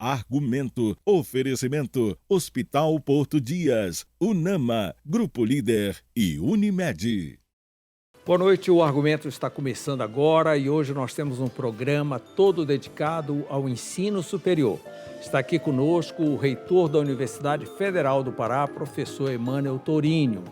Argumento, oferecimento, Hospital Porto Dias, Unama, Grupo Líder e Unimed. Boa noite, o Argumento está começando agora e hoje nós temos um programa todo dedicado ao ensino superior. Está aqui conosco o reitor da Universidade Federal do Pará, professor Emânio Tourinho.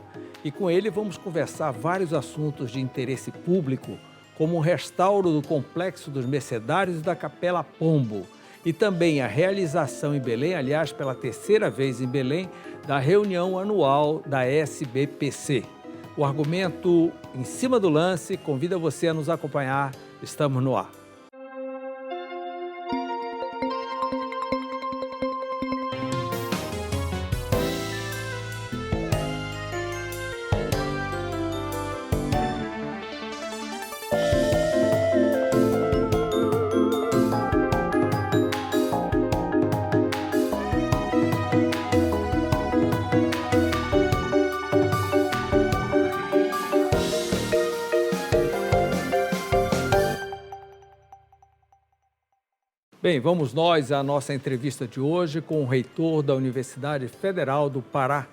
E com ele vamos conversar vários assuntos de interesse público, como o restauro do Complexo dos Mercedários da Capela Pombo, e também a realização em Belém, aliás, pela terceira vez em Belém, da reunião anual da SBPC. O Argumento em cima do lance convida você a nos acompanhar. Estamos no ar. Bem, vamos nós à nossa entrevista de hoje com o reitor da Universidade Federal do Pará,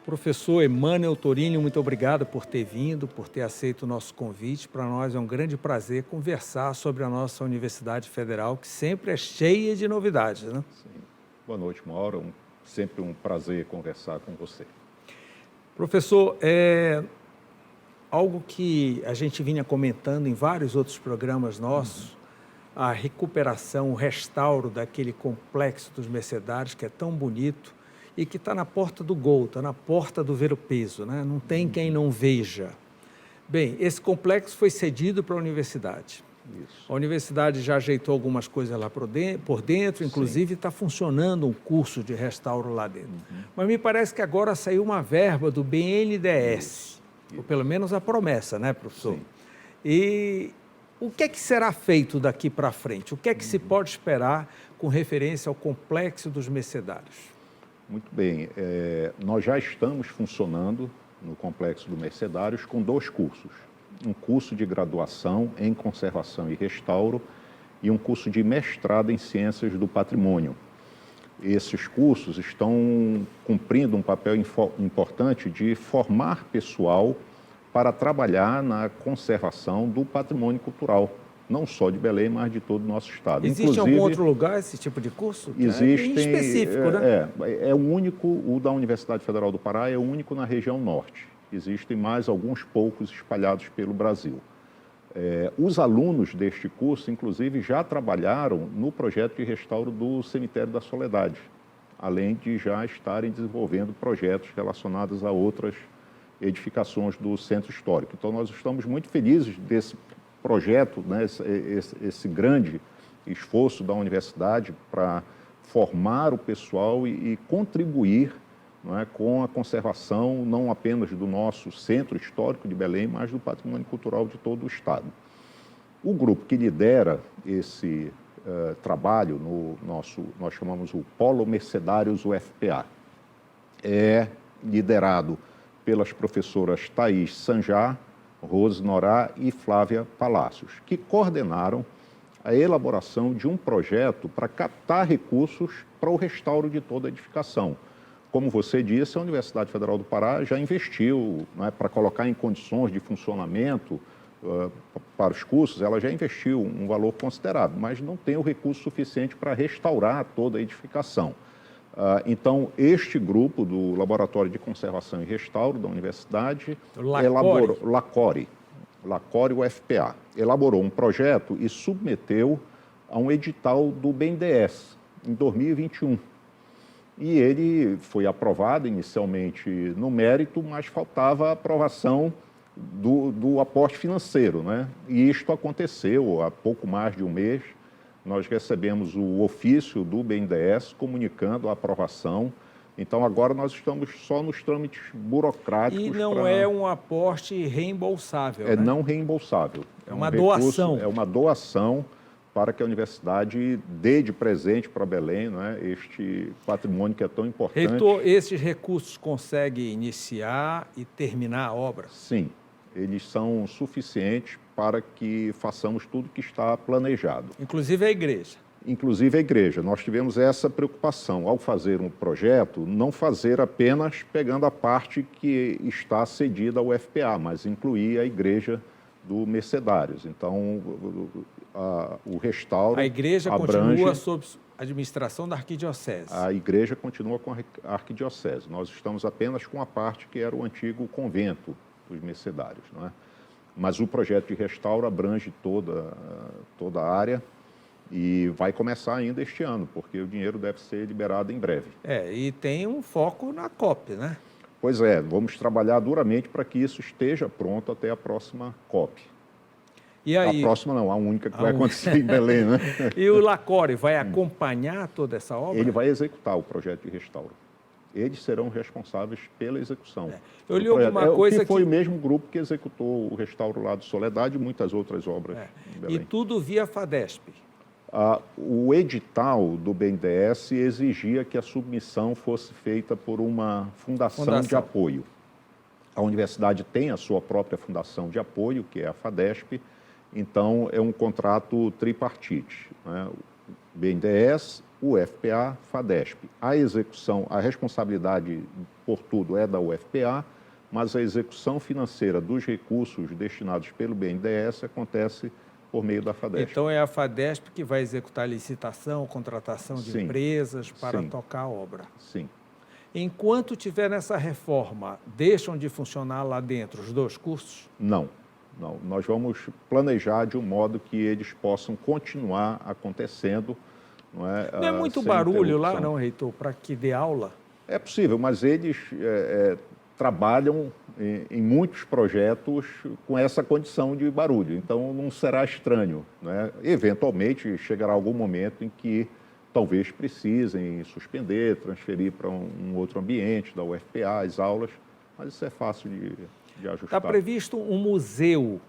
professor Emânio Tourinho. Muito obrigado por ter vindo, por ter aceito o nosso convite. Para nós é um grande prazer conversar sobre a nossa Universidade Federal, que sempre é cheia de novidades, né? Sim. Boa noite, Mauro. Sempre um prazer conversar com você. Professor, algo que a gente vinha comentando em vários outros programas nossos, a recuperação, o restauro daquele Complexo dos Mercedários, que é tão bonito e que está na porta do gol, está na porta do ver-o-peso, né? Não tem quem não veja. Bem, esse complexo foi cedido para a universidade. Isso. A universidade já ajeitou algumas coisas lá por dentro, inclusive está funcionando um curso de restauro lá dentro. Mas me parece que agora saiu uma verba do BNDES, ou pelo menos a promessa, né, professor? Sim. E o que é que será feito daqui para frente? O que é que se pode esperar com referência ao Complexo dos Mercedários? Muito bem. Nós já estamos funcionando no Complexo dos Mercedários com 2 cursos. Um curso de graduação em conservação e restauro e um curso de mestrado em ciências do patrimônio. Esses cursos estão cumprindo um papel importante de formar pessoal para trabalhar na conservação do patrimônio cultural, não só de Belém, mas de todo o nosso estado. Existe algum outro lugar esse tipo de curso? Existem, é específico, né? É o único, o da Universidade Federal do Pará é o único na região norte. Existem mais alguns poucos espalhados pelo Brasil. Os alunos deste curso, inclusive, já trabalharam no projeto de restauro do Cemitério da Soledade, além de já estarem desenvolvendo projetos relacionados a outras edificações do Centro Histórico. Então, nós estamos muito felizes desse projeto, né, esse grande esforço da universidade para formar o pessoal e contribuir, não é, com a conservação não apenas do nosso Centro Histórico de Belém, mas do patrimônio cultural de todo o estado. O grupo que lidera esse trabalho, nós chamamos o Polo Mercedários UFPA, é liderado pelas professoras Thaís Sanjar, Rose Norá e Flávia Palácios, que coordenaram a elaboração de um projeto para captar recursos para o restauro de toda a edificação. Como você disse, a Universidade Federal do Pará já investiu, né, para colocar em condições de funcionamento para os cursos, ela já investiu um valor considerável, mas não tem o recurso suficiente para restaurar toda a edificação. Então, este grupo do Laboratório de Conservação e Restauro da Universidade elaborou, LACORE UFPA, elaborou um projeto e submeteu a um edital do BNDES em 2021. E ele foi aprovado inicialmente no mérito, mas faltava a aprovação do aporte financeiro, né? E isto aconteceu há pouco mais de um mês. Nós recebemos o ofício do BNDES comunicando a aprovação. Então, agora nós estamos só nos trâmites burocráticos. E não é um aporte reembolsável, né? Não reembolsável. É uma doação. É uma doação para que a universidade dê de presente para Belém, né, este patrimônio que é tão importante. Reitor, esses recursos conseguem iniciar e terminar a obra? Sim, eles são suficientes para que façamos tudo que está planejado. Inclusive a igreja? inclusive a igreja. Nós tivemos essa preocupação, ao fazer um projeto, não fazer apenas pegando a parte que está cedida ao UFPA, mas incluir a igreja do Mercedários. Então, o restauro A igreja continua sob administração da arquidiocese. A igreja continua com a arquidiocese. Nós estamos apenas com a parte que era o antigo convento dos Mercedários, não é? Mas o projeto de restauro abrange toda a área e vai começar ainda este ano, porque o dinheiro deve ser liberado em breve. E tem um foco na COP, né? Pois é, vamos trabalhar duramente para que isso esteja pronto até a próxima COP. E aí, a próxima não, a única que vai acontecer em Belém, né? E o LACORE vai acompanhar toda essa obra? Ele vai executar o projeto de restauro. Eles serão responsáveis pela execução. Eu li alguma coisa que foi o mesmo grupo que executou o restauro lá do Soledade e muitas outras obras em Belém. E tudo via FADESP? O edital do BNDES exigia que a submissão fosse feita por uma fundação de apoio. A universidade tem a sua própria fundação de apoio, que é a FADESP, então é um contrato tripartite, né? BNDES, UFPA, FADESP. A execução, a responsabilidade por tudo é da UFPA, mas a execução financeira dos recursos destinados pelo BNDES acontece por meio da FADESP. Então é a FADESP que vai executar a licitação, contratação de empresas para tocar a obra. Sim. Enquanto tiver nessa reforma, deixam de funcionar lá dentro os dois cursos? Não. Nós vamos planejar de um modo que eles possam continuar acontecendo. Não é muito barulho lá, não, reitor, para que dê aula? É possível, mas eles trabalham em muitos projetos com essa condição de barulho, então não será estranho, né? Eventualmente chegará algum momento em que talvez precisem suspender, transferir para um outro ambiente da UFPA, as aulas, mas isso é fácil de ajustar. Está previsto um museu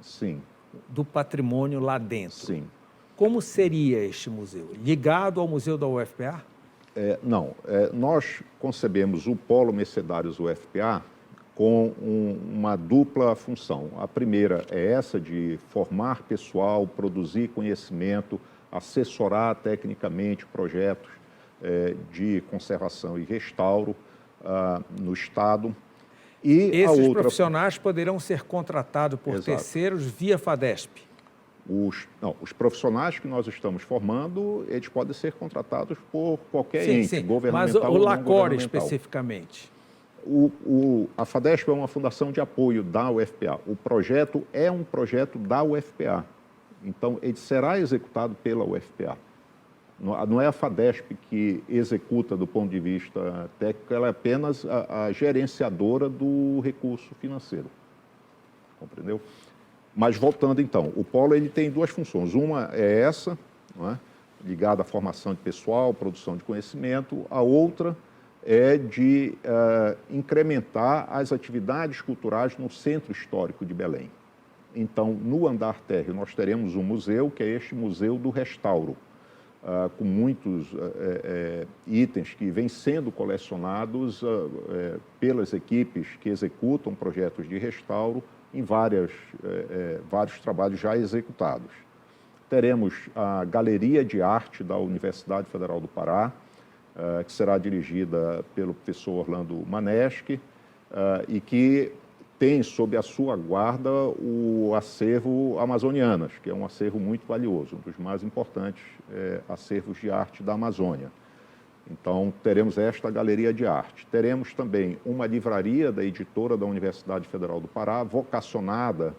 Sim. do patrimônio lá dentro. Sim. Como seria este museu? Ligado ao museu da UFPA? Não. Nós concebemos o Polo Mercedários UFPA com uma dupla função. A primeira é essa de formar pessoal, produzir conhecimento, assessorar tecnicamente projetos de conservação e restauro no Estado. E esses profissionais poderão ser contratados por terceiros via FADESP? Os profissionais que nós estamos formando, eles podem ser contratados por qualquer ente, governamental mas ou o não LACORE governamental. Especificamente? A FADESP é uma fundação de apoio da UFPA. O projeto é um projeto da UFPA. Então, ele será executado pela UFPA. Não é a FADESP que executa do ponto de vista técnico, ela é apenas a gerenciadora do recurso financeiro. Compreendeu? Mas voltando então, o polo ele tem duas funções. Uma é essa, não é? Ligada à formação de pessoal, produção de conhecimento. A outra é de incrementar as atividades culturais no Centro Histórico de Belém. Então, no andar térreo, nós teremos um museu, que é este Museu do Restauro, com muitos itens que vêm sendo colecionados pelas equipes que executam projetos de restauro em vários trabalhos já executados. Teremos a Galeria de Arte da Universidade Federal do Pará, que será dirigida pelo professor Orlando Maneschi, e que tem sob a sua guarda o acervo Amazonianas, que é um acervo muito valioso, um dos mais importantes acervos de arte da Amazônia. Então, teremos esta galeria de arte. Teremos também uma livraria da editora da Universidade Federal do Pará, vocacionada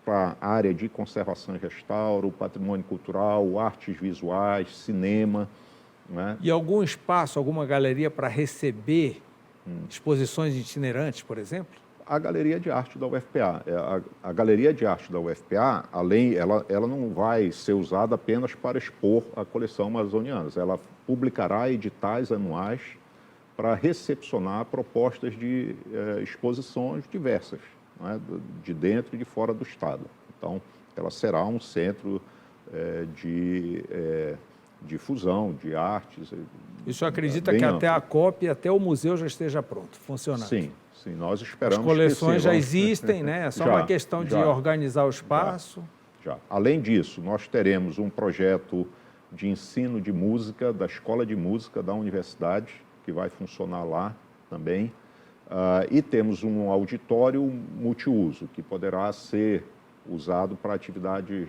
para a área de conservação e restauro, patrimônio cultural, artes visuais, cinema. Né? E algum espaço, alguma galeria para receber exposições itinerantes, por exemplo? A Galeria de Arte da UFPA. A Galeria de Arte da UFPA, ela não vai ser usada apenas para expor a coleção Amazonianas. Ela publicará editais anuais para recepcionar propostas de exposições diversas, né, de dentro e de fora do Estado. Então, ela será um centro de difusão de artes. E o senhor acredita que até a COP, até o museu já esteja pronto, funcionando? Sim. Sim, nós esperamos. As coleções já existem, né? É só uma questão de organizar o espaço. Já. Além disso, nós teremos um projeto de ensino de música da Escola de Música da Universidade, que vai funcionar lá também. E temos um auditório multiuso, que poderá ser usado para atividades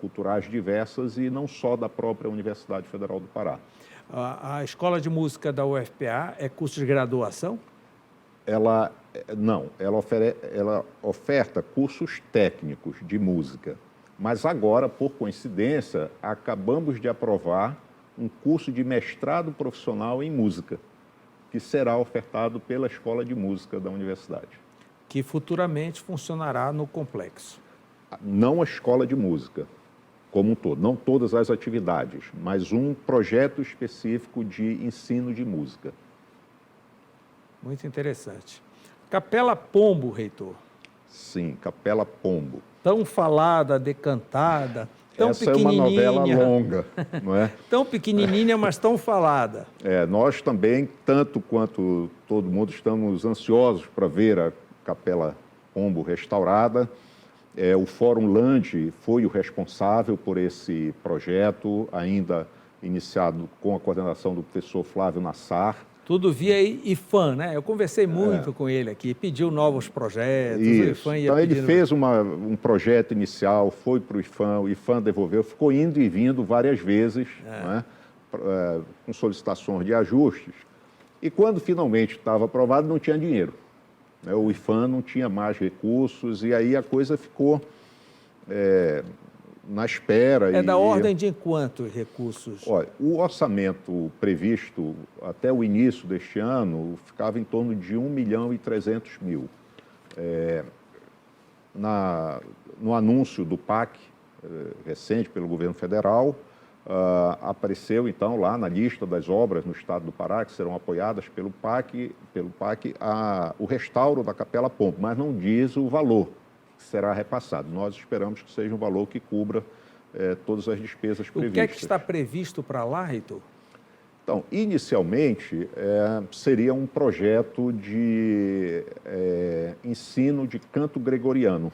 culturais diversas e não só da própria Universidade Federal do Pará. A Escola de Música da UFPA é curso de graduação? Ela oferta cursos técnicos de música, mas agora, por coincidência, acabamos de aprovar um curso de mestrado profissional em música, que será ofertado pela Escola de Música da Universidade. Que futuramente funcionará no complexo. Não a escola de música como um todo, não todas as atividades, mas um projeto específico de ensino de música. Muito interessante. Capela Pombo, reitor. Sim, Capela Pombo. Tão falada, decantada, tão Essa pequenininha. é uma novela longa, não é? Tão pequenininha, mas tão falada. Nós também, tanto quanto todo mundo, estamos ansiosos para ver a Capela Pombo restaurada. O Fórum Land foi o responsável por esse projeto, ainda iniciado com a coordenação do professor Flávio Nassar. Tudo via IFAM, né? Eu conversei muito com ele aqui, pediu novos projetos. Isso. O IFAM ia então, ele pedindo... fez um projeto inicial, foi para o IFAM devolveu, ficou indo e vindo várias vezes, né? Com solicitações de ajustes. E quando finalmente estava aprovado, não tinha dinheiro. O IFAM não tinha mais recursos e aí a coisa ficou na espera. Da ordem de quantos recursos? Olha, o orçamento previsto até o início deste ano ficava em torno de 1.300.000. No anúncio do PAC, recente pelo governo federal, apareceu então lá na lista das obras no estado do Pará que serão apoiadas pelo PAC o restauro da Capela Pombo, mas não diz o valor que será repassado. Nós esperamos que seja um valor que cubra todas as despesas previstas. O que é que está previsto para lá, reitor? Então, inicialmente, seria um projeto de ensino de canto gregoriano,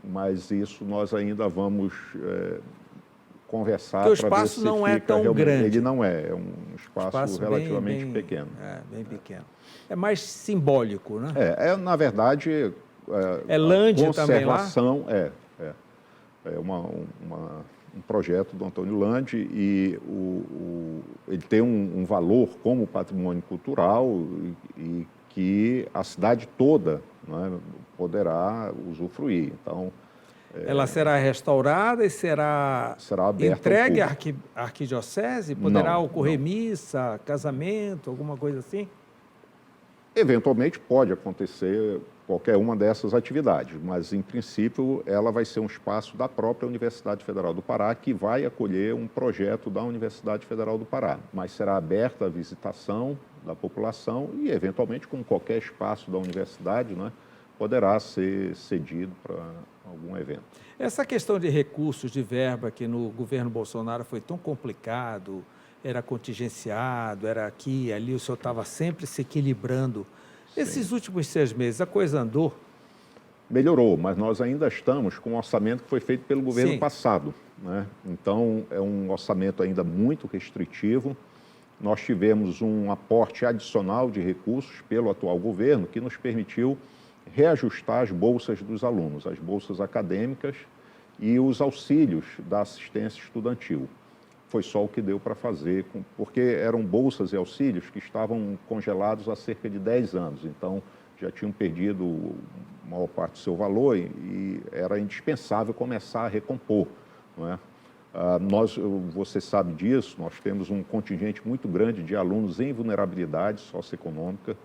mas isso nós ainda vamos conversar para ver se o espaço não é tão grande. Ele não é um espaço relativamente pequeno. Bem pequeno. É mais simbólico, né? Na verdade, Lande também lá? Conservação é um projeto do Antônio Lande e ele tem um valor como patrimônio cultural e que a cidade toda, né, poderá usufruir. Então, ela será restaurada e será entregue à arquidiocese? Poderá ocorrer missa, casamento, alguma coisa assim? Eventualmente pode acontecer qualquer uma dessas atividades, mas, em princípio, ela vai ser um espaço da própria Universidade Federal do Pará, que vai acolher um projeto da Universidade Federal do Pará, mas será aberta à visitação da população e, eventualmente, como qualquer espaço da universidade, né, poderá ser cedido para algum evento. Essa questão de recursos, de verba, que no governo Bolsonaro foi tão complicado, era contingenciado, era aqui, ali, o senhor estava sempre se equilibrando. Sim. Esses últimos 6 meses, a coisa andou? Melhorou, mas nós ainda estamos com um orçamento que foi feito pelo governo passado, né? Então, é um orçamento ainda muito restritivo. Nós tivemos um aporte adicional de recursos pelo atual governo que nos permitiu reajustar as bolsas dos alunos, as bolsas acadêmicas e os auxílios da assistência estudantil. Foi só o que deu para fazer, porque eram bolsas e auxílios que estavam congelados há cerca de 10 anos, então já tinham perdido a maior parte do seu valor e era indispensável começar a recompor, não é? Você sabe disso, nós temos um contingente muito grande de alunos em vulnerabilidade socioeconômica.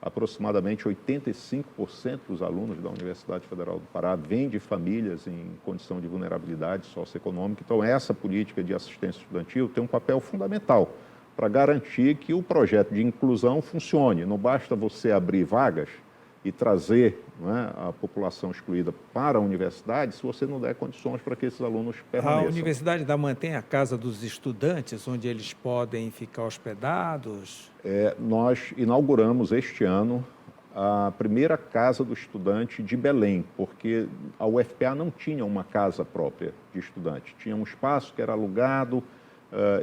Aproximadamente 85% dos alunos da Universidade Federal do Pará vêm de famílias em condição de vulnerabilidade socioeconômica. Então, essa política de assistência estudantil tem um papel fundamental para garantir que o projeto de inclusão funcione. Não basta você abrir vagas e trazer, né, a população excluída para a universidade se você não der condições para que esses alunos permaneçam. A Universidade da mantém a Casa dos Estudantes, onde eles podem ficar hospedados? Nós inauguramos este ano a primeira casa do estudante de Belém, porque a UFPA não tinha uma casa própria de estudante. Tinha um espaço que era alugado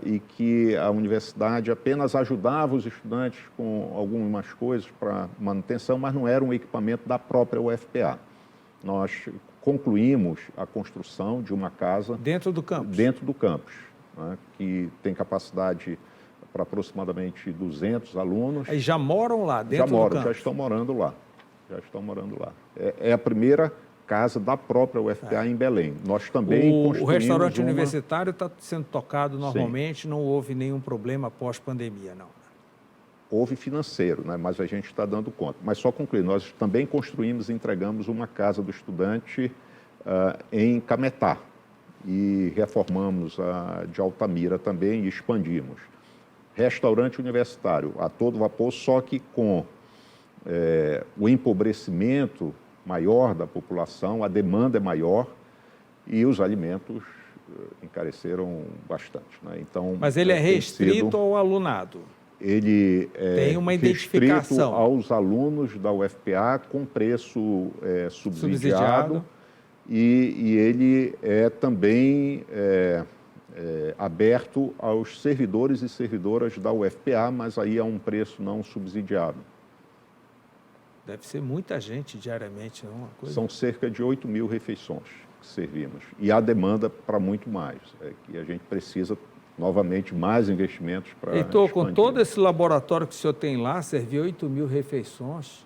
e que a universidade apenas ajudava os estudantes com algumas coisas para manutenção, mas não era um equipamento da própria UFPA. Nós concluímos a construção de uma casa... Dentro do campus? Dentro do campus, né, que tem capacidade para aproximadamente 200 alunos. Aí já moram lá, dentro do campus? Já estão morando lá. Já estão morando lá. É a primeira casa da própria UFPA em Belém. Nós também construímos o restaurante universitário está sendo tocado normalmente, Sim. não houve nenhum problema após pandemia, não? Houve financeiro, né? Mas a gente está dando conta. Mas só concluir, nós também construímos e entregamos uma casa do estudante em Cametá e reformamos a de Altamira também e expandimos. Restaurante universitário a todo vapor, só que com o empobrecimento maior da população, a demanda é maior e os alimentos encareceram bastante, né? Então, mas ele é restrito ao alunado? Ele tem uma identificação aos alunos da UFPA com preço subsidiado. E ele é também aberto aos servidores e servidoras da UFPA, mas aí a um preço não subsidiado. Deve ser muita gente diariamente, não? Uma coisa... São cerca de 8.000 refeições que servimos. E há demanda para muito mais. Que a gente precisa, novamente, mais investimentos para Heitor, expandir. com todo esse laboratório que o senhor tem lá, servir 8.000 refeições,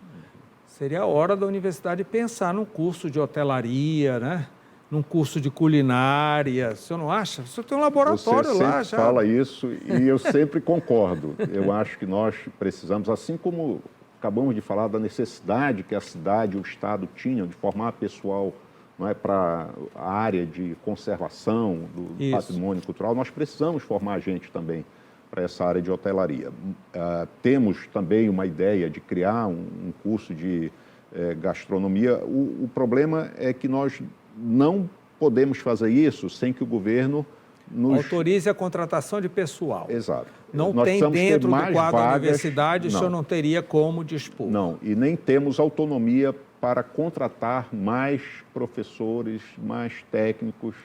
seria a hora da universidade pensar num curso de hotelaria, né? Num curso de culinária. O senhor não acha? O senhor tem um laboratório lá já. Você fala isso e eu sempre concordo. Eu acho que nós precisamos, assim como acabamos de falar da necessidade que a cidade e o Estado tinham de formar pessoal, não é, para a área de conservação do patrimônio cultural, nós precisamos formar gente também para essa área de hotelaria. Temos também uma ideia de criar um curso de gastronomia. O problema é que nós não podemos fazer isso sem que o governo nos... autorize a contratação de pessoal. Exato. Não nós tem dentro do quadro da universidade, não. O senhor não teria como dispor. Não, e nem temos autonomia para contratar mais professores, mais técnicos,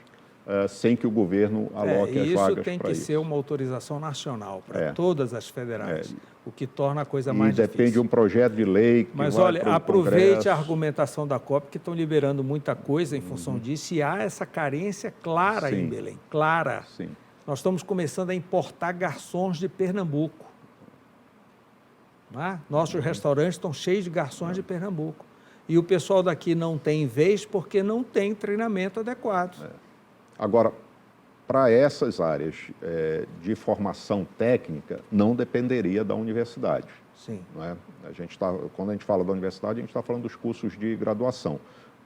sem que o governo aloque as vagas para isso. Isso tem que ser uma autorização nacional para todas as federais, o que torna a coisa mais difícil. E depende de um projeto de lei que Mas vai olha, para o aproveite Congresso. a argumentação da COP, que estão liberando muita coisa em função disso, e há essa carência clara em Belém, clara. Sim. Nós estamos começando a importar garçons de Pernambuco. Não é? Nossos restaurantes estão cheios de garçons de Pernambuco. E o pessoal daqui não tem vez porque não tem treinamento adequado. Agora, para essas áreas de formação técnica, não dependeria da universidade. Sim. Não é? Quando a gente fala da universidade, a gente está falando dos cursos de graduação.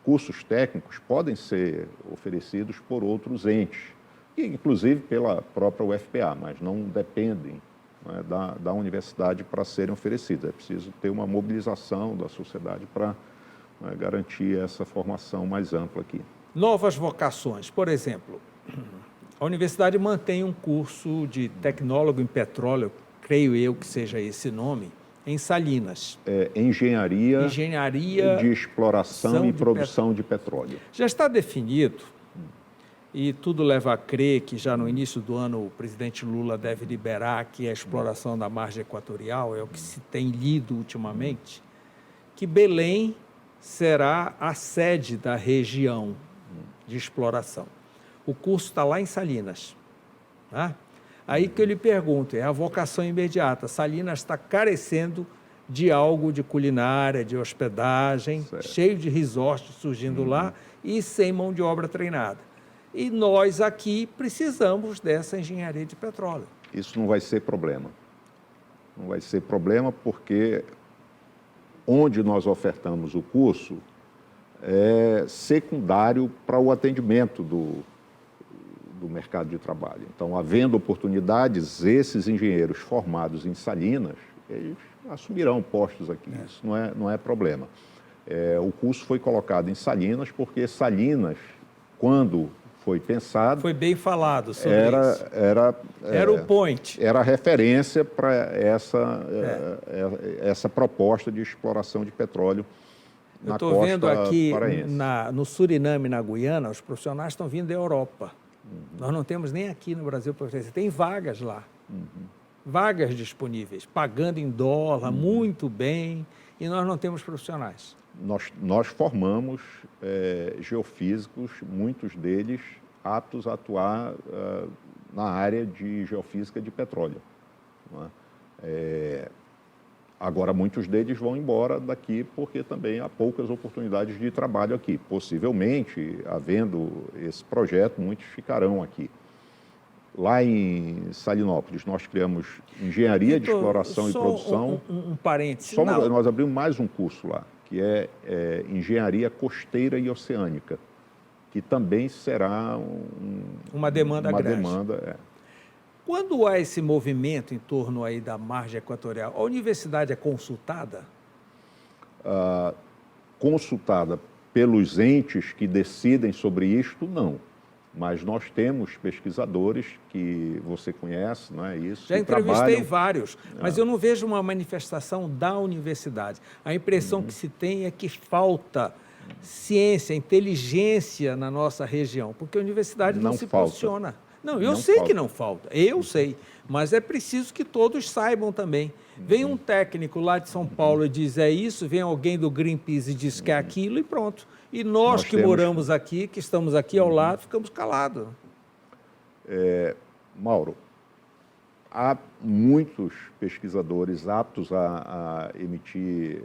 Cursos técnicos podem ser oferecidos por outros entes, inclusive pela própria UFPA, mas não dependem, não é, da universidade para serem oferecidos. É preciso ter uma mobilização da sociedade para garantir essa formação mais ampla aqui. Novas vocações, por exemplo, a universidade mantém um curso de tecnólogo em petróleo, creio eu que seja esse nome, em Salinas. Engenharia de exploração e produção de petróleo. Já está definido, e tudo leva a crer que já no início do ano o presidente Lula deve liberar que a exploração da margem equatorial, é o que se tem lido ultimamente, que Belém será a sede da região de exploração. O curso está lá em Salinas. Tá? Aí que eu lhe pergunto, é a vocação imediata. Salinas está carecendo de algo de culinária, de hospedagem, cheio de resorts surgindo lá e sem mão de obra treinada. E nós aqui precisamos dessa engenharia de petróleo. Isso não vai ser problema. Não vai ser problema porque onde nós ofertamos o curso é secundário para o atendimento do mercado de trabalho. Então, havendo oportunidades, esses engenheiros formados em Salinas, eles assumirão postos aqui. Isso não é problema. O curso foi colocado em Salinas porque Salinas, quando foi pensado. Foi bem falado sobre isso. Era o point. Era a referência para essa proposta de exploração de petróleo na costa paraense. Eu estou vendo aqui no Suriname, na Guiana, os profissionais estão vindo da Europa. Nós não temos nem aqui no Brasil, tem vagas lá. Vagas disponíveis, pagando em dólar, muito bem, e nós não temos profissionais. Nós formamos geofísicos, muitos deles aptos a atuar na área de geofísica de petróleo. Não é? Agora, muitos deles vão embora daqui porque também há poucas oportunidades de trabalho aqui. Possivelmente, havendo esse projeto, muitos ficarão aqui. Lá em Salinópolis, nós criamos engenharia de exploração e produção. Um parênteses. Nós abrimos mais um curso lá, que é engenharia costeira e oceânica, que também será uma demanda grande. Demanda, Quando há esse movimento em torno aí da margem equatorial, a universidade é consultada? Consultada pelos entes que decidem sobre isto, não. Mas nós temos pesquisadores que você conhece, não é isso? Já entrevistei vários, mas eu não vejo uma manifestação da universidade. A impressão que se tem é que falta ciência, inteligência na nossa região, porque a universidade não se posiciona. Não, eu sei que não falta, eu sei, mas é preciso que todos saibam também. Vem um técnico lá de São Paulo e diz é isso, vem alguém do Greenpeace e diz que é aquilo e pronto. E nós que moramos aqui, que estamos aqui ao lado, ficamos calados. Mauro, há muitos pesquisadores aptos a emitir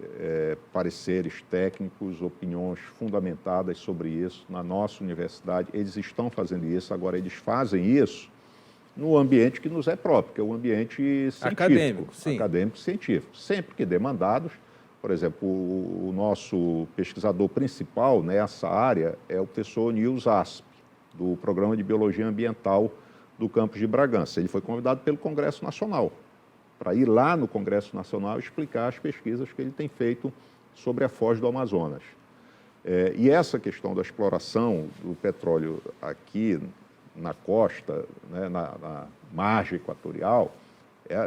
pareceres técnicos, opiniões fundamentadas sobre isso na nossa universidade. Eles estão fazendo isso, agora eles fazem isso no ambiente que nos é próprio, que é o ambiente científico. Acadêmico, sim. Acadêmico-científico. Sempre que demandados, por exemplo, o nosso pesquisador principal nessa área é o professor Nils Asp, do Programa de Biologia Ambiental do campus de Bragança. Ele foi convidado pelo Congresso Nacional para ir lá no Congresso Nacional explicar as pesquisas que ele tem feito sobre a foz do Amazonas. E essa questão da exploração do petróleo aqui na costa, né, na margem equatorial,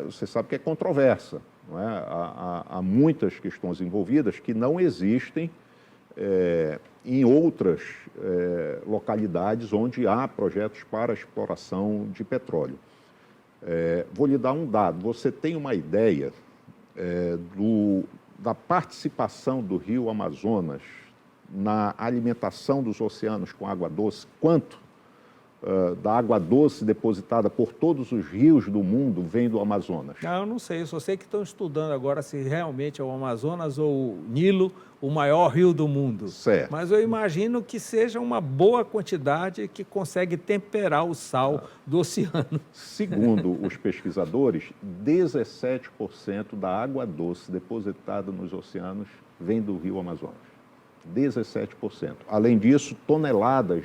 você sabe que é controversa. Não é? Há muitas questões envolvidas que não existem em outras localidades onde há projetos para exploração de petróleo. Vou lhe dar um dado. Você tem uma ideia da participação do rio Amazonas na alimentação dos oceanos com água doce? Quanto da água doce depositada por todos os rios do mundo vem do Amazonas? Eu não sei, eu só sei que estão estudando agora se realmente é o Amazonas ou o Nilo o maior rio do mundo. Certo. Mas eu imagino que seja uma boa quantidade que consegue temperar o sal do oceano. Segundo os pesquisadores, 17% da água doce depositada nos oceanos vem do rio Amazonas. 17%. Além disso, toneladas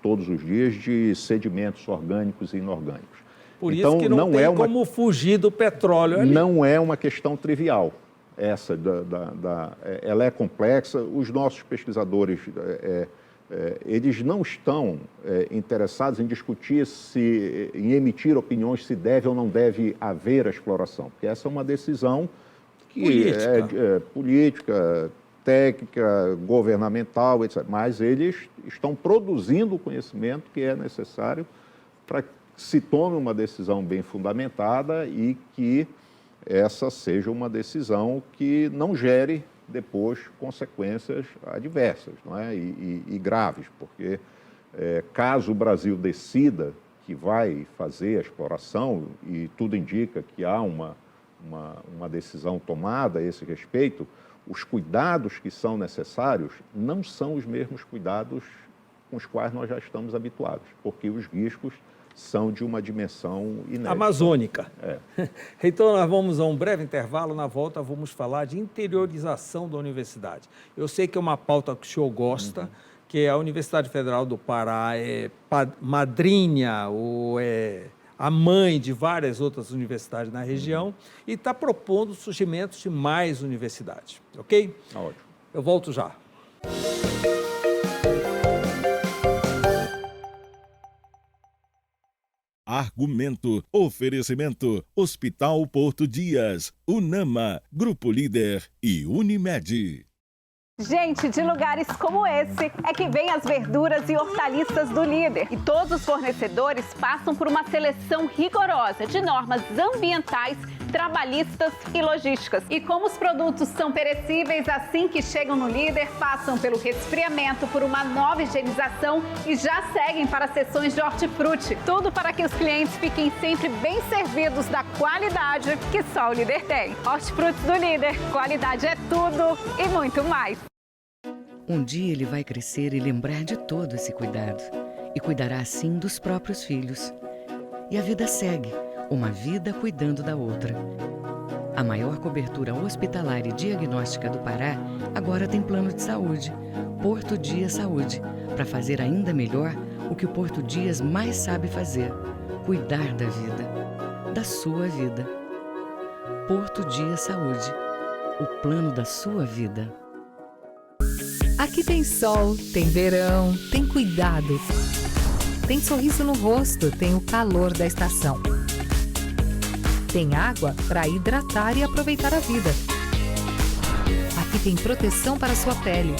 todos os dias de sedimentos orgânicos e inorgânicos. Por isso que não tem como fugir do petróleo ali. Não é uma questão trivial. Essa ela é complexa. Os nossos pesquisadores, eles não estão interessados em discutir em emitir opiniões se deve ou não deve haver a exploração, porque essa é uma decisão que política, técnica, governamental, etc. Mas eles estão produzindo o conhecimento que é necessário para que se tome uma decisão bem fundamentada e que essa seja uma decisão que não gere depois consequências adversas, não é? E graves, porque caso o Brasil decida que vai fazer a exploração, e tudo indica que há uma decisão tomada a esse respeito, os cuidados que são necessários não são os mesmos cuidados com os quais nós já estamos habituados, porque os riscos são de uma dimensão inédita. Amazônica. Então, nós vamos a um breve intervalo. Na volta, vamos falar de interiorização da universidade. Eu sei que é uma pauta que o senhor gosta, que a Universidade Federal do Pará é madrinha ou é a mãe de várias outras universidades na região e está propondo o surgimento de mais universidades. Ok? Ótimo. Eu volto já. Argumento. Oferecimento. Hospital Porto Dias. UNAMA. Grupo Líder e Unimed. Gente, de lugares como esse é que vêm as verduras e hortaliças do Líder. E todos os fornecedores passam por uma seleção rigorosa de normas ambientais, trabalhistas e logísticas. E como os produtos são perecíveis, assim que chegam no Líder, passam pelo resfriamento, por uma nova higienização e já seguem para sessões de hortifruti. Tudo para que os clientes fiquem sempre bem servidos da qualidade que só o Líder tem. Hortifruti do Líder, qualidade é tudo e muito mais. Um dia ele vai crescer e lembrar de todo esse cuidado. E cuidará assim dos próprios filhos. E a vida segue, uma vida cuidando da outra. A maior cobertura hospitalar e diagnóstica do Pará agora tem plano de saúde, Porto Dias Saúde, para fazer ainda melhor o que o Porto Dias mais sabe fazer: cuidar da vida, da sua vida. Porto Dias Saúde, o plano da sua vida. Aqui tem sol, tem verão, tem cuidado. Tem sorriso no rosto, tem o calor da estação. Tem água para hidratar e aproveitar a vida. Aqui tem proteção para sua pele.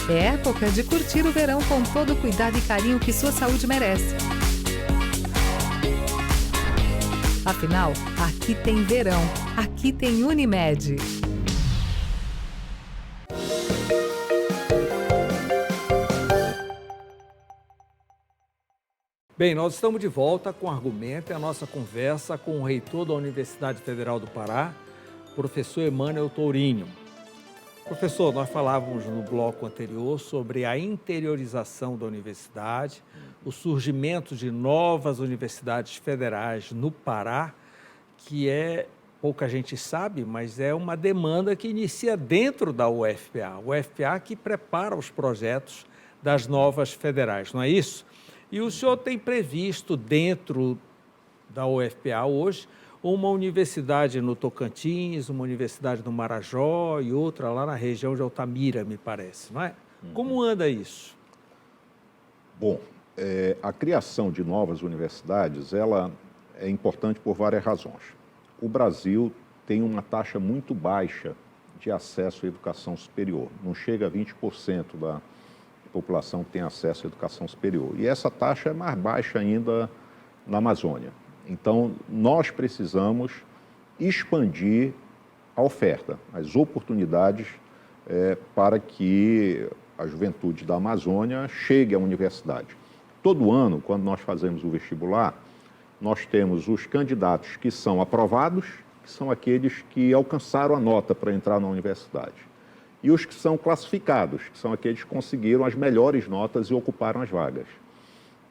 É época de curtir o verão com todo o cuidado e carinho que sua saúde merece. Afinal, aqui tem verão, aqui tem Unimed. Bem, nós estamos de volta com o Argumento e a nossa conversa com o reitor da Universidade Federal do Pará, professor Emanuel Tourinho. Professor, nós falávamos no bloco anterior sobre a interiorização da universidade, o surgimento de novas universidades federais no Pará, que pouca gente sabe, mas é uma demanda que inicia dentro da UFPA. O UFPA que prepara os projetos das novas federais, não é isso? E o senhor tem previsto dentro da UFPA hoje uma universidade no Tocantins, uma universidade no Marajó e outra lá na região de Altamira, me parece, não é? Como anda isso? Bom, a criação de novas universidades, ela é importante por várias razões. O Brasil tem uma taxa muito baixa de acesso à educação superior, não chega a 20% da população que tem acesso à educação superior. E essa taxa é mais baixa ainda na Amazônia. Então, nós precisamos expandir a oferta, as oportunidades para que a juventude da Amazônia chegue à universidade. Todo ano, quando nós fazemos o vestibular, nós temos os candidatos que são aprovados, que são aqueles que alcançaram a nota para entrar na universidade. E os que são classificados, que são aqueles que conseguiram as melhores notas e ocuparam as vagas.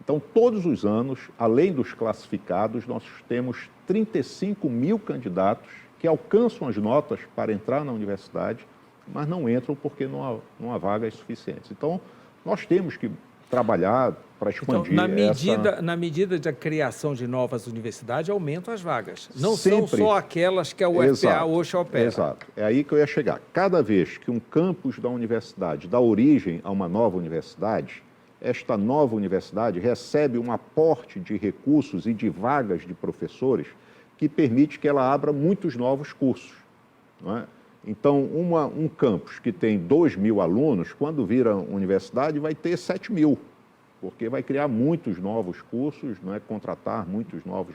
Então, todos os anos, além dos classificados, nós temos 35 mil candidatos que alcançam as notas para entrar na universidade, mas não entram porque não há vagas suficientes. Então, nós temos que trabalhar para expandir na medida da criação de novas universidades, aumentam as vagas. Não Sempre. São só aquelas que a UFPA hoje opera. Exato. É aí que eu ia chegar. Cada vez que um campus da universidade dá origem a uma nova universidade, esta nova universidade recebe um aporte de recursos e de vagas de professores que permite que ela abra muitos novos cursos, não é? Então, um campus que tem 2.000 alunos, quando vira universidade, vai ter 7.000, porque vai criar muitos novos cursos, não é? Contratar muitos novos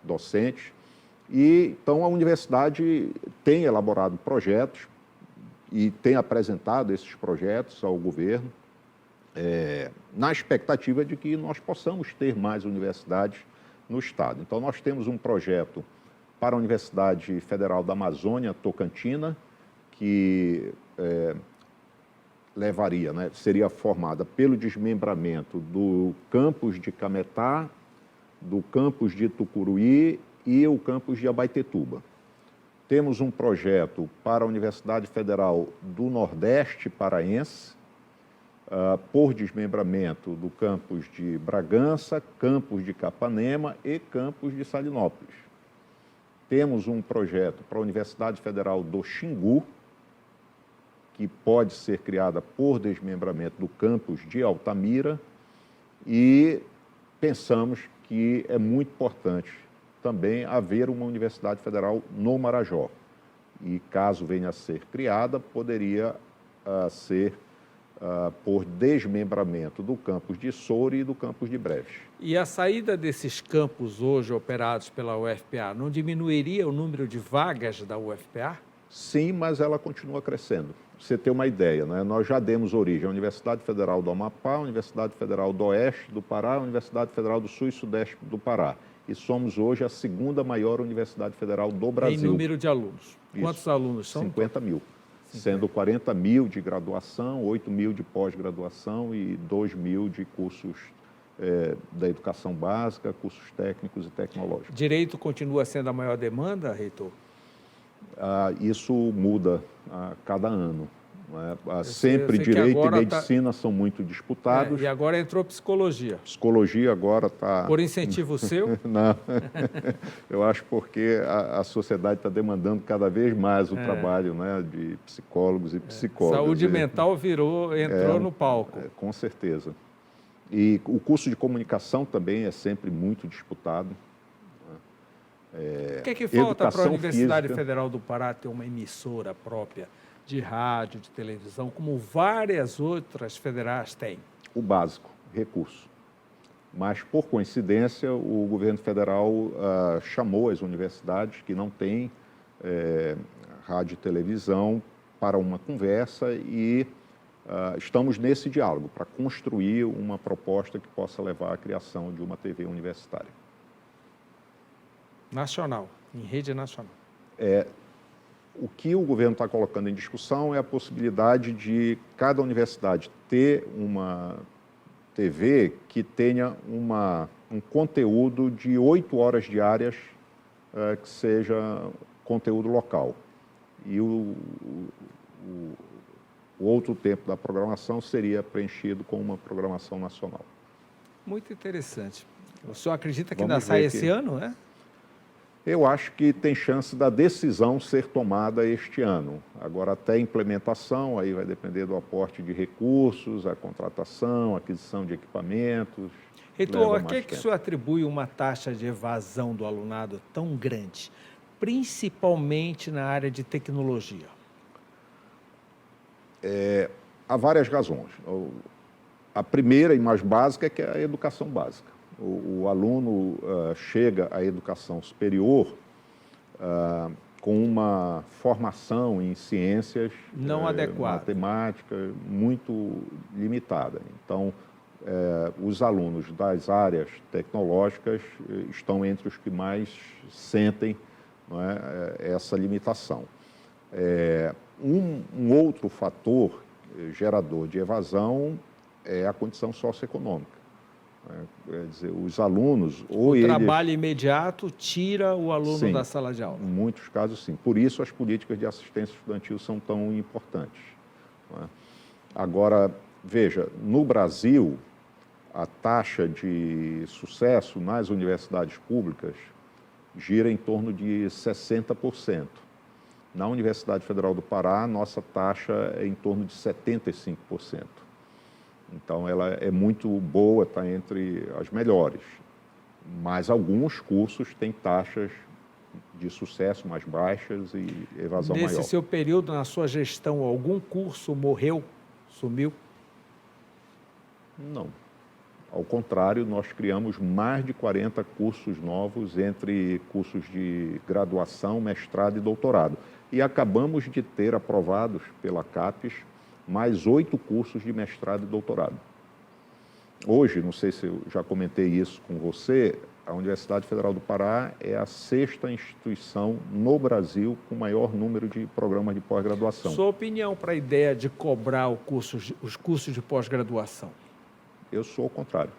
docentes. E, então, a universidade tem elaborado projetos e tem apresentado esses projetos ao governo, na expectativa de que nós possamos ter mais universidades no estado. Então, nós temos um projeto para a Universidade Federal da Amazônia, Tocantina, que levaria, né, seria formada pelo desmembramento do campus de Cametá, do campus de Tucuruí e o campus de Abaetetuba. Temos um projeto para a Universidade Federal do Nordeste Paraense, por desmembramento do campus de Bragança, campus de Capanema e campus de Salinópolis. Temos um projeto para a Universidade Federal do Xingu, que pode ser criada por desmembramento do campus de Altamira, e pensamos que é muito importante também haver uma universidade federal no Marajó. E caso venha a ser criada, poderia ser por desmembramento do campus de Soure e do campus de Breves. E a saída desses campos hoje operados pela UFPA não diminuiria o número de vagas da UFPA? Sim, mas ela continua crescendo. Pra você ter uma ideia, né? Nós já demos origem à Universidade Federal do Amapá, à Universidade Federal do Oeste do Pará, à Universidade Federal do Sul e Sudeste do Pará. E somos hoje a segunda maior universidade federal do Brasil. Em número de alunos. Isso. Quantos alunos são? 50 mil. Sendo 40 mil de graduação, 8 mil de pós-graduação e 2 mil de cursos da educação básica, cursos técnicos e tecnológicos. Direito continua sendo a maior demanda, reitor? Isso muda a cada ano. Né? Sempre direito e medicina são muito disputados. E agora entrou psicologia. Psicologia agora está... Por incentivo seu? Não, eu acho porque a sociedade está demandando cada vez mais o trabalho, né, de psicólogos e psicólogas. Saúde mental entrou no palco. Com certeza. E o curso de comunicação também é sempre muito disputado. O que falta para a Universidade Física. Federal do Pará ter uma emissora própria de rádio, de televisão, como várias outras federais têm? O básico, recurso. Mas, por coincidência, o governo federal chamou as universidades que não têm rádio e televisão para uma conversa e estamos nesse diálogo para construir uma proposta que possa levar à criação de uma TV universitária. Nacional, em rede nacional. O que o governo está colocando em discussão é a possibilidade de cada universidade ter uma TV que tenha um conteúdo de 8 horas diárias que seja conteúdo local. E o outro tempo da programação seria preenchido com uma programação nacional. Muito interessante. O senhor acredita que ainda sai esse ano, né? Eu acho que tem chance da decisão ser tomada este ano. Agora, até a implementação, aí vai depender do aporte de recursos, a contratação, a aquisição de equipamentos. Reitor, a que o senhor atribui uma taxa de evasão do alunado tão grande, principalmente na área de tecnologia? Há várias razões. A primeira e mais básica é que é a educação básica. O aluno chega à educação superior com uma formação em ciências não adequada, matemática muito limitada. Então, os alunos das áreas tecnológicas estão entre os que mais sentem, não é, essa limitação. Um outro fator gerador de evasão é a condição socioeconômica. Quer dizer, os alunos... O trabalho imediato tira o aluno da sala de aula. Em muitos casos, sim. Por isso, as políticas de assistência estudantil são tão importantes. Não é? Agora, veja, no Brasil, a taxa de sucesso nas universidades públicas gira em torno de 60%. Na Universidade Federal do Pará, a nossa taxa é em torno de 75%. Então, ela é muito boa, está entre as melhores. Mas alguns cursos têm taxas de sucesso mais baixas e evasão maior. Nesse seu período, na sua gestão, algum curso morreu, sumiu? Não. Ao contrário, nós criamos mais de 40 cursos novos, entre cursos de graduação, mestrado e doutorado. E acabamos de ter aprovados pela CAPES mais 8 cursos de mestrado e doutorado. Hoje, não sei se eu já comentei isso com você, a Universidade Federal do Pará é a 6ª instituição no Brasil com maior número de programas de pós-graduação. Sua opinião para a ideia de cobrar os cursos de pós-graduação? Eu sou ao contrário,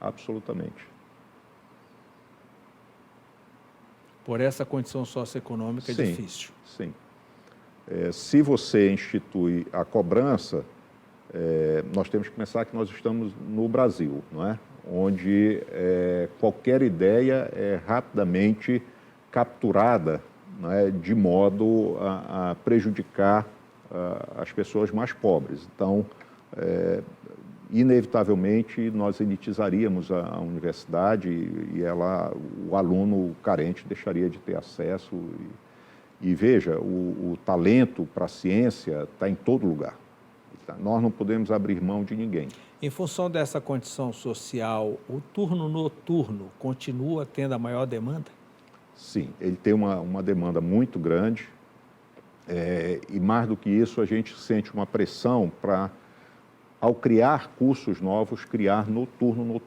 absolutamente. Por essa condição socioeconômica difícil. Sim. Se você institui a cobrança, nós temos que pensar que nós estamos no Brasil, não é? Onde qualquer ideia é rapidamente capturada, não é? De modo a prejudicar as pessoas mais pobres. Então, inevitavelmente, nós elitizaríamos a universidade e o aluno carente deixaria de ter acesso. E veja, o talento para a ciência está em todo lugar. Nós não podemos abrir mão de ninguém. Em função dessa condição social, o turno noturno continua tendo a maior demanda? Sim, ele tem uma demanda muito grande e mais do que isso, a gente sente uma pressão para, ao criar cursos novos, criar noturno.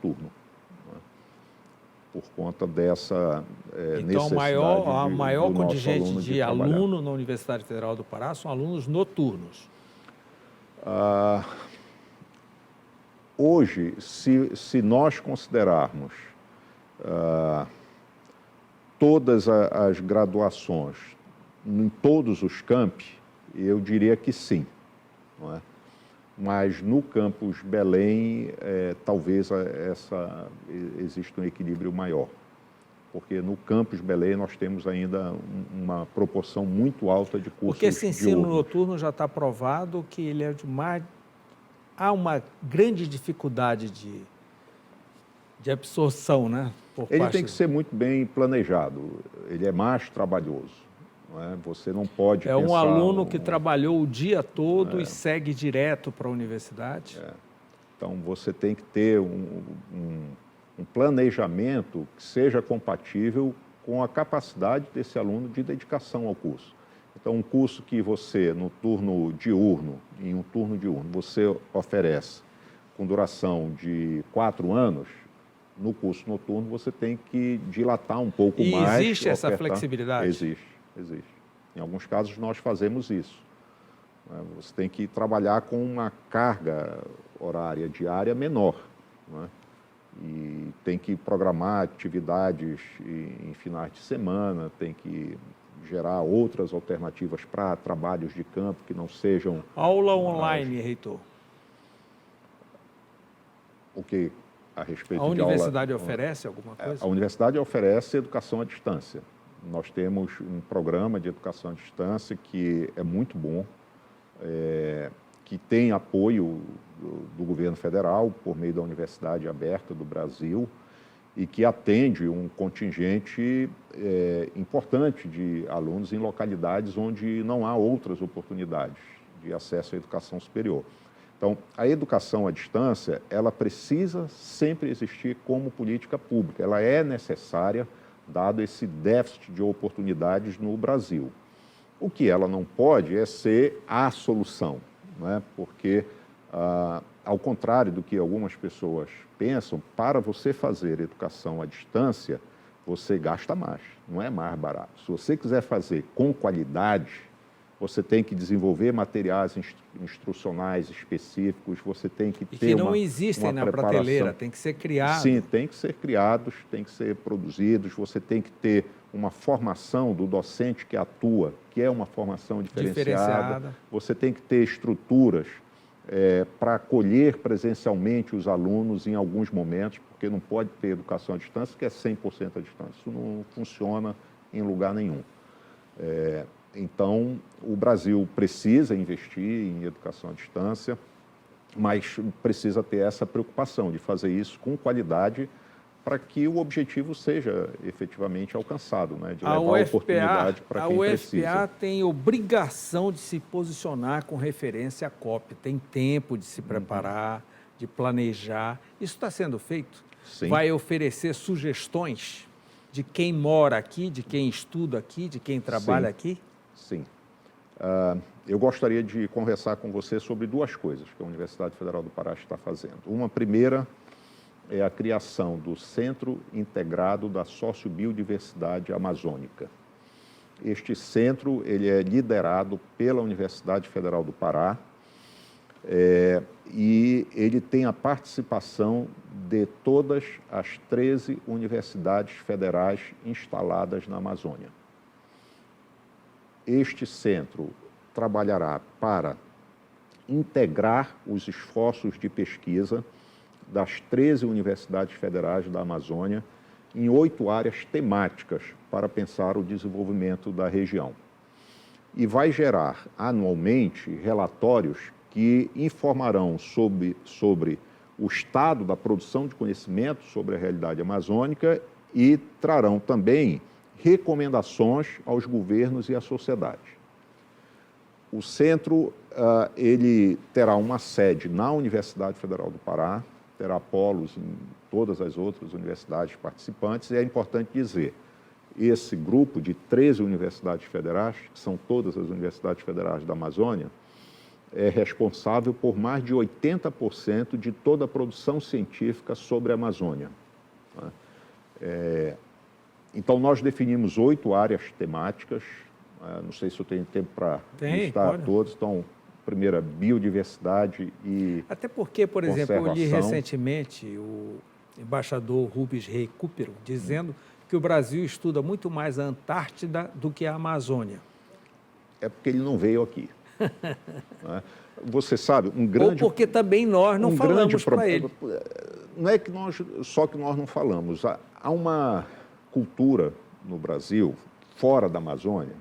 Por conta dessa necessidade. Então, a maior do nosso contingente aluno de aluno na Universidade Federal do Pará são alunos noturnos. Hoje, se nós considerarmos todas as graduações em todos os campi, eu diria que sim, não é? Mas no campus Belém, talvez exista um equilíbrio maior, porque no campus Belém nós temos ainda uma proporção muito alta de cursos. Porque esse ensino diurnos. noturno já está provado que ele é há uma grande dificuldade de absorção, né? Ele tem que ser muito bem planejado, ele é mais trabalhoso. Não é? Você não pode pensar... um aluno que trabalhou o dia todo e segue direto para a universidade. Então, você tem que ter um planejamento que seja compatível com a capacidade desse aluno de dedicação ao curso. Então, um curso que você, em um turno diurno, você oferece com duração de 4 anos, no curso noturno você tem que dilatar um pouco mais. E existe essa flexibilidade? Existe. Em alguns casos, nós fazemos isso. Você tem que trabalhar com uma carga horária diária menor, não é? E tem que programar atividades em finais de semana, tem que gerar outras alternativas para trabalhos de campo que não sejam... Aula online, reitor. O que a respeito de aula? A universidade aula, oferece alguma coisa? A universidade oferece educação à distância. Nós temos um programa de educação à distância que é muito bom, que tem apoio do governo federal por meio da Universidade Aberta do Brasil e que atende um contingente importante de alunos em localidades onde não há outras oportunidades de acesso à educação superior. Então, a educação à distância, ela precisa sempre existir como política pública, ela é necessária dado esse déficit de oportunidades no Brasil. O que ela não pode é ser a solução, né? Porque, ao contrário do que algumas pessoas pensam, para você fazer educação à distância, você gasta mais, não é mais barato. Se você quiser fazer com qualidade, você tem que desenvolver materiais instrucionais específicos, você tem que ter que não existem na prateleira, tem que ser criados. Sim, tem que ser criados, tem que ser produzidos, você tem que ter uma formação do docente que atua, que é uma formação diferenciada. Você tem que ter estruturas para acolher presencialmente os alunos em alguns momentos, porque não pode ter educação à distância, que é 100% à distância. Isso não funciona em lugar nenhum. Então, o Brasil precisa investir em educação à distância, mas precisa ter essa preocupação de fazer isso com qualidade para que o objetivo seja efetivamente alcançado, né? De levar a oportunidade para quem precisa. A UFPA tem obrigação de se posicionar com referência à COP, tem tempo de se preparar, de planejar. Isso está sendo feito? Sim. Vai oferecer sugestões de quem mora aqui, de quem estuda aqui, de quem trabalha aqui? Sim. Eu gostaria de conversar com você sobre 2 coisas que a Universidade Federal do Pará está fazendo. Uma primeira é a criação do Centro Integrado da Sociobiodiversidade Amazônica. Este centro ele é liderado pela Universidade Federal do Pará e ele tem a participação de todas as 13 universidades federais instaladas na Amazônia. Este centro trabalhará para integrar os esforços de pesquisa das 13 universidades federais da Amazônia em 8 áreas temáticas para pensar o desenvolvimento da região. E vai gerar anualmente relatórios que informarão sobre o estado da produção de conhecimento sobre a realidade amazônica e trarão também recomendações aos governos e à sociedade. O centro ele terá uma sede na Universidade Federal do Pará, terá polos em todas as outras universidades participantes, e é importante dizer, esse grupo de 13 universidades federais, que são todas as universidades federais da Amazônia, é responsável por mais de 80% de toda a produção científica sobre a Amazônia. Então, nós definimos 8 áreas temáticas, não sei se eu tenho tempo para listar todos. Então, primeira, biodiversidade e até porque, por exemplo, eu li conservação. recentemente o embaixador Rubens Recupero dizendo que o Brasil estuda muito mais a Antártida do que a Amazônia. É porque ele não veio aqui. Né? Você sabe, um grande... Ou porque também nós não falamos para ele. Não é que só que nós não falamos. Há uma cultura no Brasil, fora da Amazônia,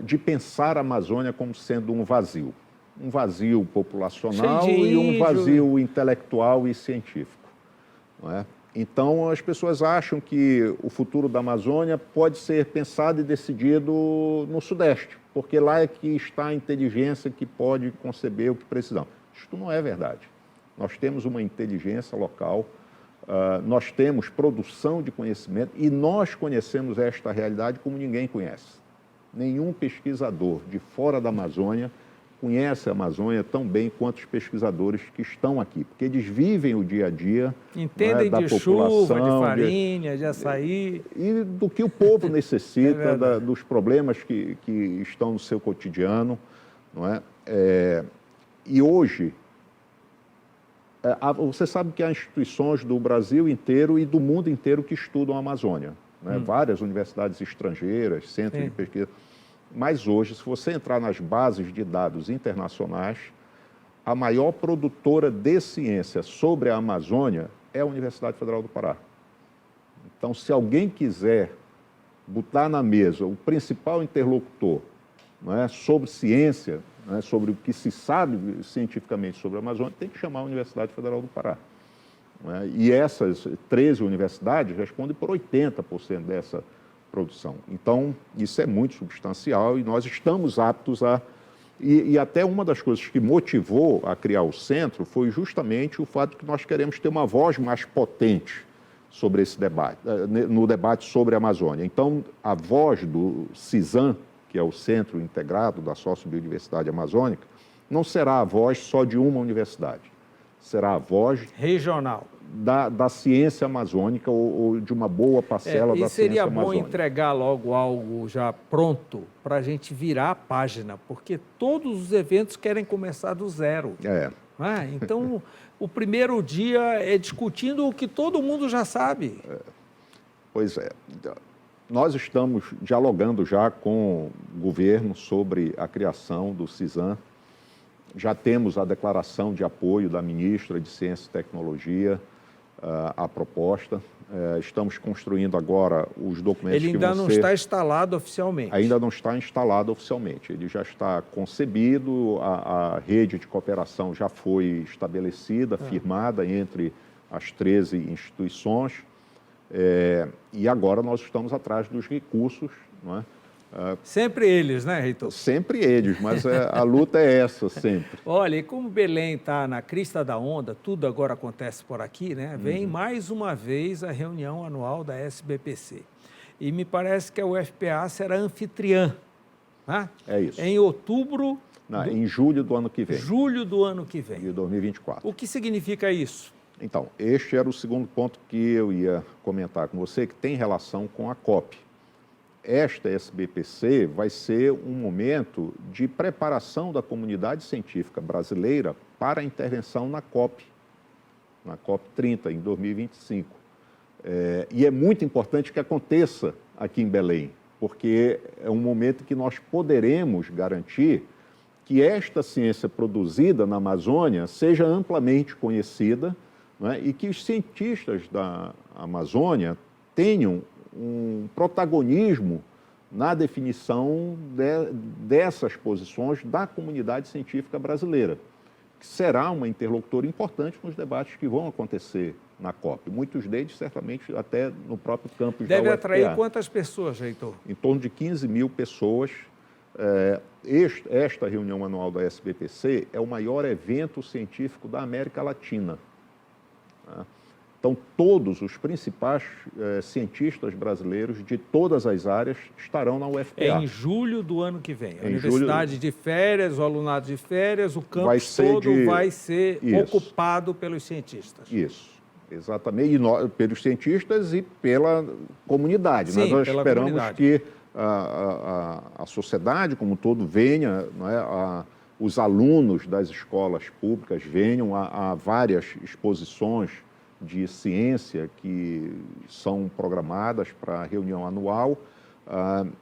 de pensar a Amazônia como sendo um vazio populacional e um vazio intelectual e científico. Não é? Então, as pessoas acham que o futuro da Amazônia pode ser pensado e decidido no Sudeste, porque lá é que está a inteligência que pode conceber o que precisamos. Isto não é verdade. Nós temos uma inteligência local, nós temos produção de conhecimento e nós conhecemos esta realidade como ninguém conhece. Nenhum pesquisador de fora da Amazônia conhece a Amazônia tão bem quanto os pesquisadores que estão aqui, porque eles vivem o dia a dia, entendem da de população, chuva, de farinha, de açaí. E do que o povo necessita, dos problemas que estão no seu cotidiano. Não é? E hoje, você sabe que há instituições do Brasil inteiro e do mundo inteiro que estudam a Amazônia. Né? Várias universidades estrangeiras, centros de pesquisa. Mas hoje, se você entrar nas bases de dados internacionais, a maior produtora de ciência sobre a Amazônia é a Universidade Federal do Pará. Então, se alguém quiser botar na mesa o principal interlocutor, não é, sobre ciência, não é, sobre o que se sabe cientificamente sobre a Amazônia, tem que chamar a Universidade Federal do Pará. Não é? E essas 13 universidades respondem por 80% dessa produção. Então, isso é muito substancial e nós estamos aptos a... E até uma das coisas que motivou a criar o centro foi justamente o fato de que nós queremos ter uma voz mais potente sobre esse debate, no debate sobre a Amazônia. Então, a voz do CISAM, que é o Centro Integrado da Sociobiodiversidade Amazônica, não será a voz só de uma universidade, será a voz regional da ciência amazônica ou de uma boa parcela da ciência amazônica. E seria bom entregar logo algo já pronto para a gente virar a página, porque todos os eventos querem começar do zero. Então, o primeiro dia é discutindo o que todo mundo já sabe. Pois é. Nós estamos dialogando já com o governo sobre a criação do CISAM. Já temos a declaração de apoio da ministra de Ciência e Tecnologia à proposta. Estamos construindo agora os documentos Ele ainda não está instalado oficialmente. Ainda não está instalado oficialmente. Ele já está concebido, a rede de cooperação já foi estabelecida, firmada entre as 13 instituições. E agora nós estamos atrás dos recursos, não é? Sempre eles, né, reitor? Sempre eles, mas a luta é essa, sempre. Olha, e como Belém está na crista da onda, tudo agora acontece por aqui, né? Vem mais uma vez a reunião anual da SBPC. E me parece que a UFPA será anfitriã. Né? É isso. Em outubro... Em julho do ano que vem. Julho do ano que vem. De 2024. O que significa isso? Então, este era o segundo ponto que eu ia comentar com você, que tem relação com a COP. Esta SBPC vai ser um momento de preparação da comunidade científica brasileira para a intervenção na COP 30, em 2025. E é muito importante que aconteça aqui em Belém, porque é um momento que nós poderemos garantir que esta ciência produzida na Amazônia seja amplamente conhecida, né, e que os cientistas da Amazônia tenham um protagonismo na definição dessas posições da comunidade científica brasileira. que será uma interlocutora importante nos debates que vão acontecer na COP. Muitos deles, certamente, até no próprio campus da UFPA. Deve atrair quantas pessoas, reitor? Em torno de 15 mil pessoas. Esta reunião anual da SBPC é o maior evento científico da América Latina. Então, todos os principais cientistas brasileiros de todas as áreas estarão na UFPA. É em julho do ano que vem. A universidade de férias, o alunado de férias, o campus todo vai ser ocupado pelos cientistas. Isso, exatamente. E pelos cientistas e pela comunidade. Sim, nós pela esperamos comunidade. Que a sociedade como um todo venha, não é? Os alunos das escolas públicas venham a várias exposições de ciência que são programadas para a reunião anual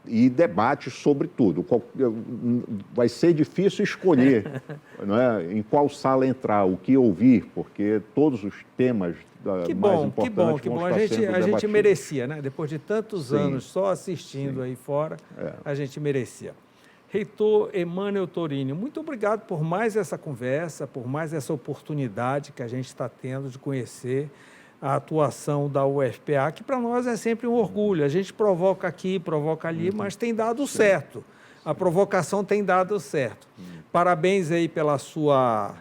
e debates sobre tudo. Vai ser difícil escolher não é, em qual sala entrar, o que ouvir, porque todos os temas mais importantes que vão bom. estar sendo A gente debatidos. merecia, né? Depois de tantos anos só assistindo aí fora, a gente merecia. Reitor Emanuel Torini, muito obrigado por mais essa conversa, por mais essa oportunidade que a gente está tendo de conhecer a atuação da UFPA, que para nós é sempre um orgulho. A gente provoca aqui, provoca ali, mas tem dado certo. A provocação tem dado certo. Parabéns aí pela sua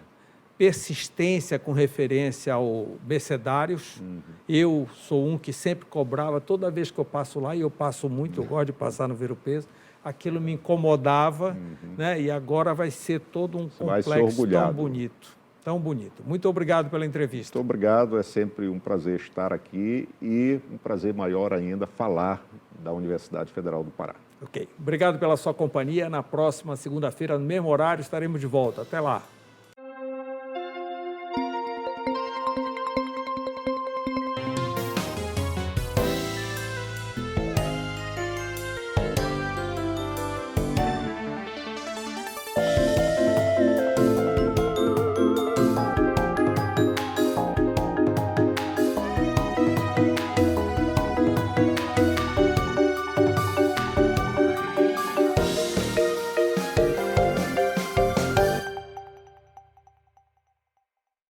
persistência com referência ao Mercedários. Eu sou um que sempre cobrava, toda vez que eu passo lá, e eu passo muito, eu gosto de passar no Ver o Peso, aquilo me incomodava, né? E agora vai ser todo um complexo tão bonito, tão bonito. Muito obrigado pela entrevista. Muito obrigado, é sempre um prazer estar aqui e um prazer maior ainda falar da Universidade Federal do Pará. Ok, obrigado pela sua companhia. Na próxima segunda-feira, no mesmo horário, estaremos de volta. Até lá.